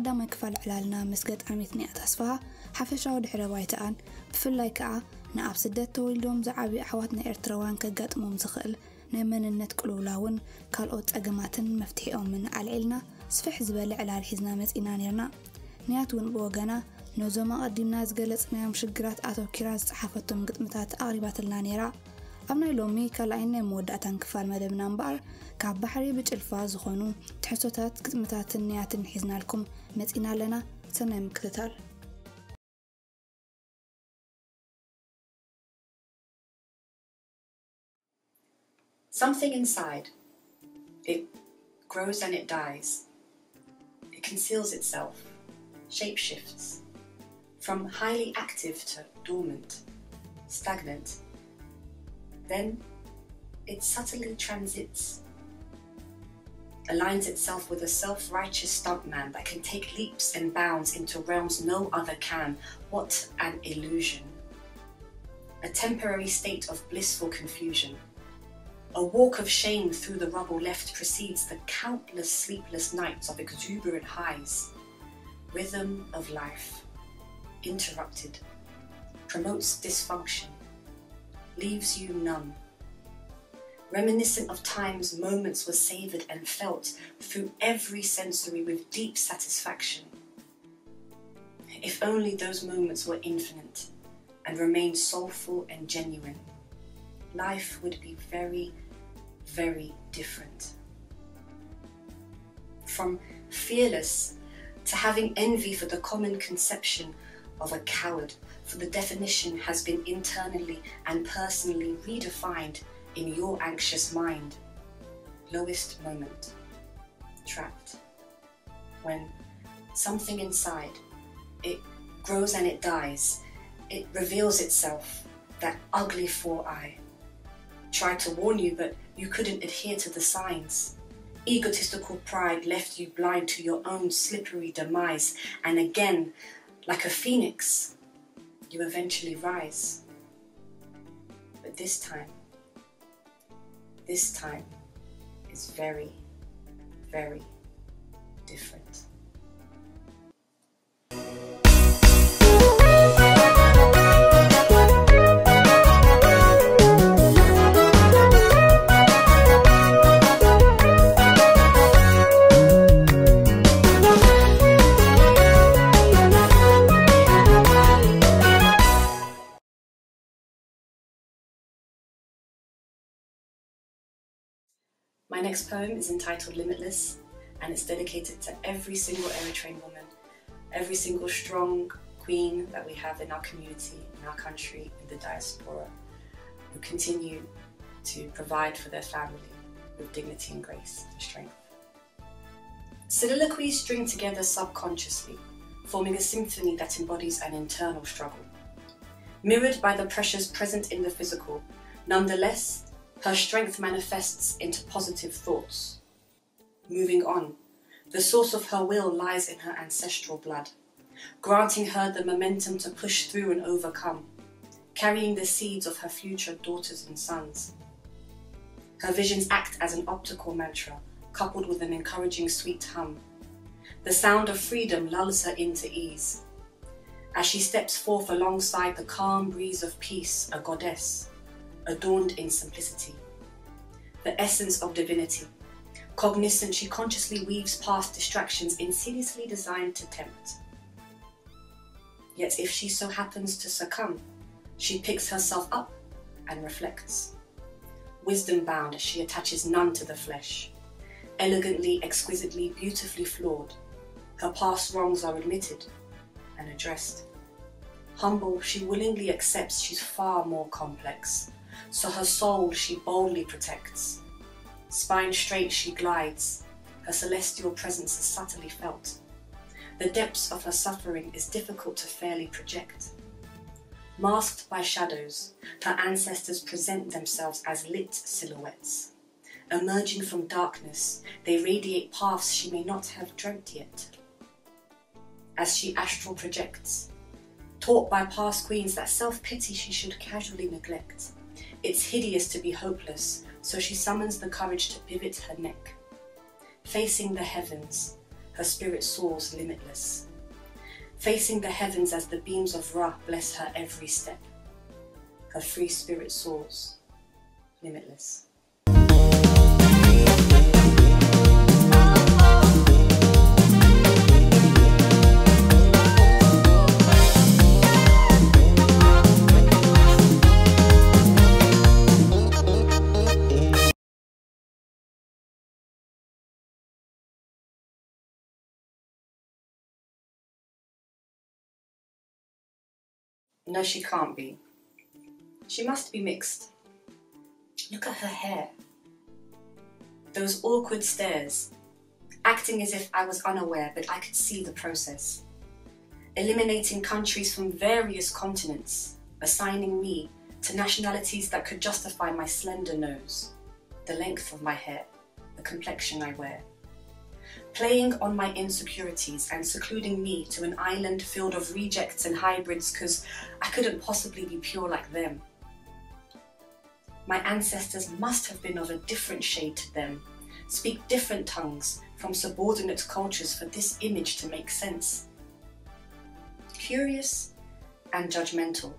قدامي كفال علالنا مسجد عميت نيات أصفها حفشة ودحرة وايتان بفلاي كعا نقاب سدات تويلدوم زعابي أحواتنا إرتروان كقات ممزخل نيمن النت كلولاون كالقوت أقماتن مفتحيهم من العلنا سفح زبالة على الحزنا مزئنا نيرنا نياتون بوغانا نوزوما قدمنا زقلت نيام شقرات آتو كراز صحافتهم قدمتات أغربات اللانيرا أبناي لومي كالعين مودعتان كفال مدبنا مبار كعب بحري بجلفاز خونو تحسوتات قدمتات نياتن حزنا لكم مزئنا لنا سنة مكتتال Something inside. It grows and it dies. It conceals itself, shapeshifts, from highly active to dormant, stagnant. Then it subtly transits, aligns itself with a self-righteous stuntman that can take leaps and bounds into realms no other can. What an illusion. A temporary state of blissful confusion. A walk of shame through the rubble left precedes the countless sleepless nights of exuberant highs. Rhythm of life, interrupted, promotes dysfunction, leaves you numb. Reminiscent of times moments were savoured and felt through every sensory with deep satisfaction. If only those moments were infinite and remained soulful and genuine, life would be very, very different. From fearless to having envy for the common conception of a coward, for the definition has been internally and personally redefined in your anxious mind. Lowest moment, trapped. When something inside, it grows and it dies, it reveals itself, that ugly four-eye. Tried to warn you, but you couldn't adhere to the signs. Egotistical pride left you blind to your own slippery demise, and again, like a phoenix, you eventually rise. But this time is very, very different. My next poem is entitled Limitless, and it's dedicated to every single Eritrean woman, every single strong queen that we have in our community, in our country, in the diaspora, who continue to provide for their family with dignity and grace and strength. Soliloquies string together subconsciously, forming a symphony that embodies an internal struggle. Mirrored by the pressures present in the physical, nonetheless, her strength manifests into positive thoughts. Moving on, the source of her will lies in her ancestral blood, granting her the momentum to push through and overcome, carrying the seeds of her future daughters and sons. Her visions act as an optical mantra, coupled with an encouraging sweet hum. The sound of freedom lulls her into ease. As she steps forth alongside the calm breeze of peace, a goddess, adorned in simplicity, the essence of divinity. Cognizant, she consciously weaves past distractions insidiously designed to tempt. Yet if she so happens to succumb, she picks herself up and reflects. Wisdom bound, she attaches none to the flesh. Elegantly, exquisitely, beautifully flawed, her past wrongs are admitted and addressed. Humble, she willingly accepts she's far more complex, so her soul she boldly protects. Spine straight she glides, her celestial presence is subtly felt. The depths of her suffering is difficult to fairly project. Masked by shadows, her ancestors present themselves as lit silhouettes. Emerging from darkness, they radiate paths she may not have dreamt yet. As she astral projects, taught by past queens that self-pity she should casually neglect. It's hideous to be hopeless, so she summons the courage to pivot her neck. Facing the heavens, her spirit soars limitless. Facing the heavens as the beams of Ra bless her every step. Her free spirit soars limitless. No, she can't be. She must be mixed. Look at her hair. Those awkward stares, acting as if I was unaware, but I could see the process. Eliminating countries from various continents, assigning me to nationalities that could justify my slender nose, the length of my hair, the complexion I wear. Playing on my insecurities and secluding me to an island filled of rejects and hybrids because I couldn't possibly be pure like them. My ancestors must have been of a different shade to them, speak different tongues from subordinate cultures for this image to make sense. Curious and judgmental.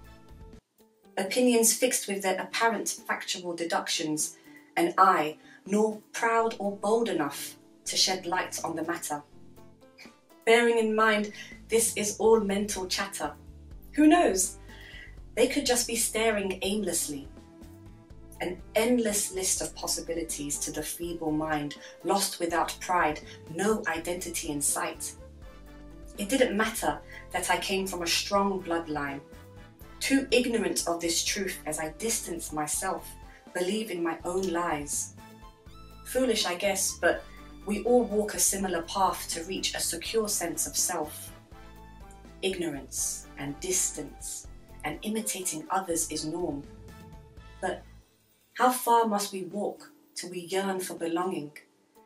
Opinions fixed with their apparent factual deductions, and I, nor proud or bold enough to shed light on the matter. Bearing in mind, this is all mental chatter. Who knows? They could just be staring aimlessly. An endless list of possibilities to the feeble mind, lost without pride, no identity in sight. It didn't matter that I came from a strong bloodline. Too ignorant of this truth as I distance myself, believing my own lies. Foolish, I guess, but we all walk a similar path to reach a secure sense of self. Ignorance and distance and imitating others is norm. But how far must we walk till we yearn for belonging?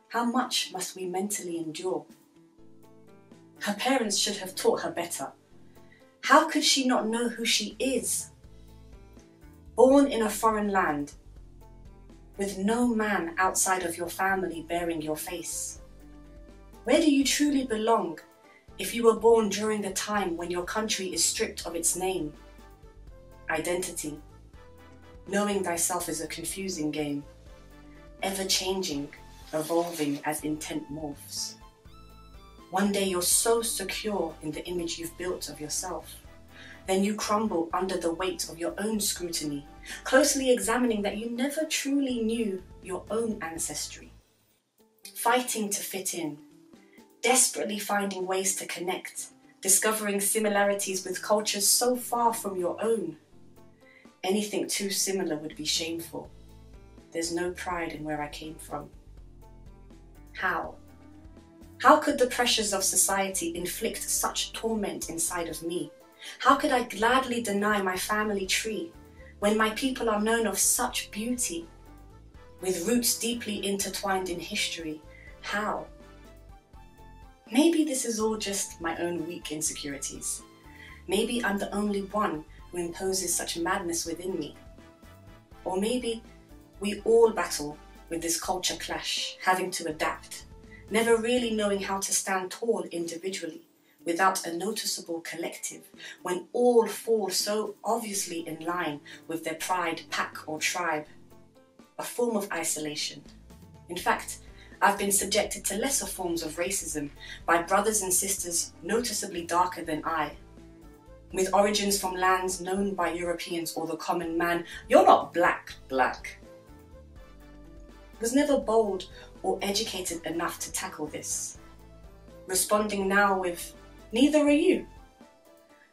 How much must we mentally endure? Her parents should have taught her better. How could she not know who she is? Born in a foreign land, with no man outside of your family bearing your face. Where do you truly belong if you were born during the time when your country is stripped of its name? Identity. Knowing thyself is a confusing game, ever-changing, evolving as intent morphs. One day you're so secure in the image you've built of yourself, then you crumble under the weight of your own scrutiny, closely examining that you never truly knew your own ancestry. Fighting to fit in, desperately finding ways to connect, discovering similarities with cultures so far from your own. Anything too similar would be shameful. There's no pride in where I came from. How? How could the pressures of society inflict such torment inside of me? How could I gladly deny my family tree when my people are known of such beauty, with roots deeply intertwined in history? How? Maybe this is all just my own weak insecurities. Maybe I'm the only one who imposes such madness within me. Or maybe we all battle with this culture clash, having to adapt, never really knowing how to stand tall individually without a noticeable collective, when all fall so obviously in line with their pride, pack or tribe. A form of isolation. In fact, I've been subjected to lesser forms of racism by brothers and sisters noticeably darker than I, with origins from lands known by Europeans or the common man. You're not black. Was never bold or educated enough to tackle this. Responding now with, neither are you.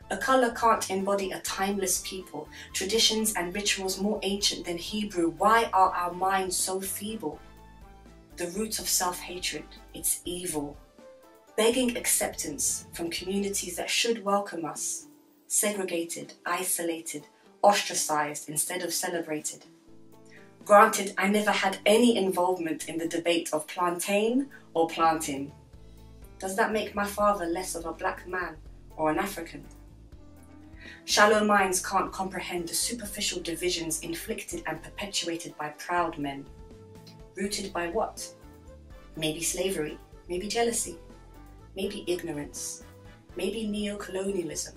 A colour can't embody a timeless people, traditions and rituals more ancient than Hebrew. Why are our minds so feeble? The root of self-hatred, it's evil. Begging acceptance from communities that should welcome us. Segregated, isolated, ostracized instead of celebrated. Granted, I never had any involvement in the debate of plantain or planting. Does that make my father less of a black man or an African? Shallow minds can't comprehend the superficial divisions inflicted and perpetuated by proud men. Rooted by what? Maybe slavery, maybe jealousy. maybe ignorance, maybe neo-colonialism.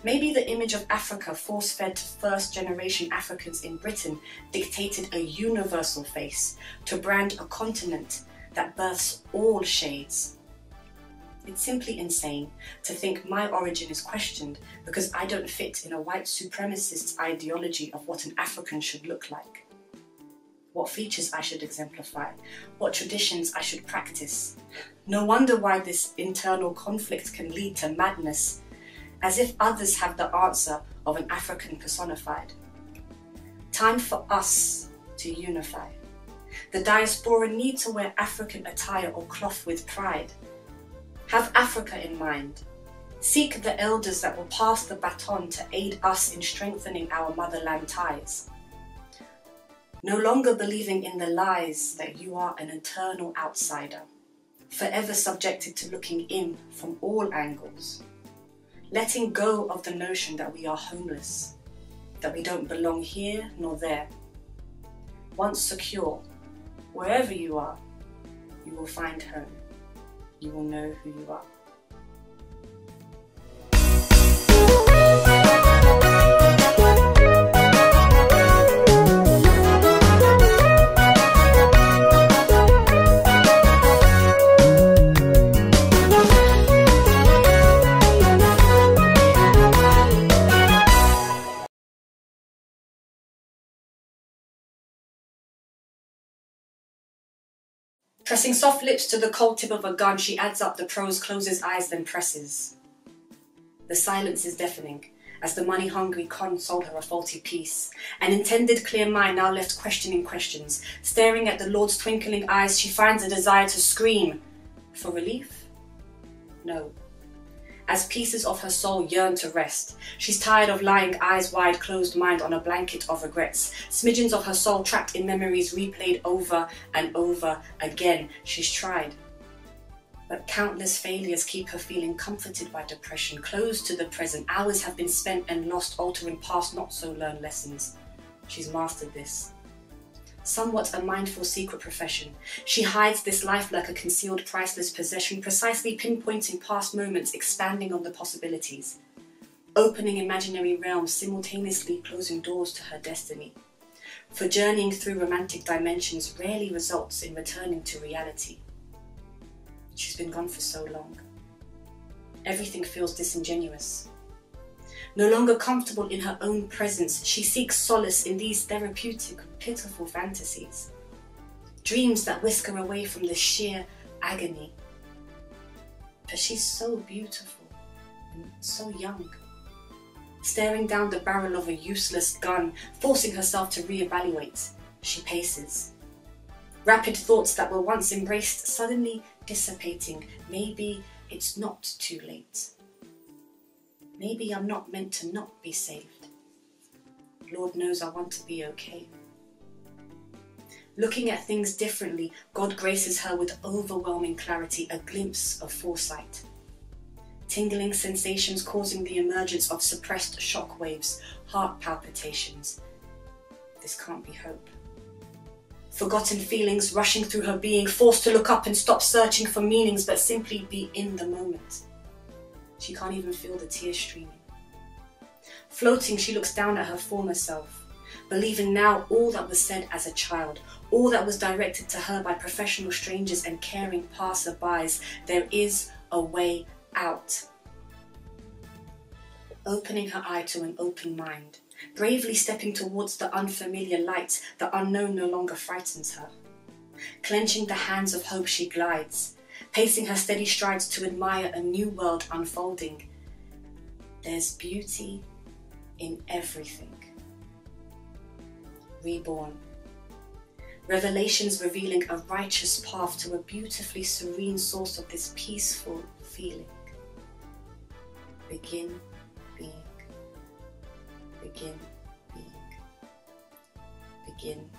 Maybe the image of Africa force-fed to first-generation Africans in Britain dictated a universal face to brand a continent that births all shades. It's simply insane to think my origin is questioned because I don't fit in a white supremacist's ideology of what an African should look like, what features I should exemplify, what traditions I should practice. No wonder why this internal conflict can lead to madness, as if others have the answer of an African personified. Time for us to unify. The diaspora need to wear African attire or cloth with pride. Have Africa in mind. Seek the elders that will pass the baton to aid us in strengthening our motherland ties. No longer believing in the lies that you are an eternal outsider, forever subjected to looking in from all angles. Letting go of the notion that we are homeless, that we don't belong here nor there. Once secure, wherever you are, you will find home. You will know who you are. Pressing soft lips to the cold tip of a gun, she adds up the prose, closes eyes, then presses. The silence is deafening, as the money-hungry con sold her a faulty piece. An intended clear mind now left questioning questions. Staring at the Lord's twinkling eyes, she finds a desire to scream. For relief? No. As pieces of her soul yearn to rest, she's tired of lying eyes wide, closed mind on a blanket of regrets. Smidgens of her soul trapped in memories replayed over and over again. She's tried, but countless failures keep her feeling comforted by depression, closed to the present. Hours have been spent and lost altering past not so learned lessons. She's mastered this. Somewhat a mindful secret profession, she hides this life like a concealed priceless possession, precisely pinpointing past moments, expanding on the possibilities, opening imaginary realms, simultaneously closing doors to her destiny. For journeying through romantic dimensions rarely results in returning to reality. She's been gone for so long. Everything feels disingenuous. No longer comfortable in her own presence, she seeks solace in these therapeutic, pitiful fantasies. Dreams that whisk her away from the sheer agony. But she's so beautiful and so young. Staring down the barrel of a useless gun, forcing herself to reevaluate, she paces. Rapid thoughts that were once embraced suddenly dissipating. Maybe it's not too late. Maybe I'm not meant to not be saved. Lord knows I want to be okay. Looking at things differently, God graces her with overwhelming clarity, a glimpse of foresight. Tingling sensations causing the emergence of suppressed shock waves, heart palpitations. This can't be hope. Forgotten feelings rushing through her being, forced to look up and stop searching for meanings, but simply be in the moment. She can't even feel the tears streaming. Floating, she looks down at her former self, believing now all that was said as a child, all that was directed to her by professional strangers and caring passerbys. There is a way out. Opening her eye to an open mind, bravely stepping towards the unfamiliar light, the unknown no longer frightens her. Clenching the hands of hope, she glides, pacing her steady strides to admire a new world unfolding. There's beauty in everything. Reborn. Revelations revealing a righteous path to a beautifully serene source of this peaceful feeling. Begin being. Begin being. Begin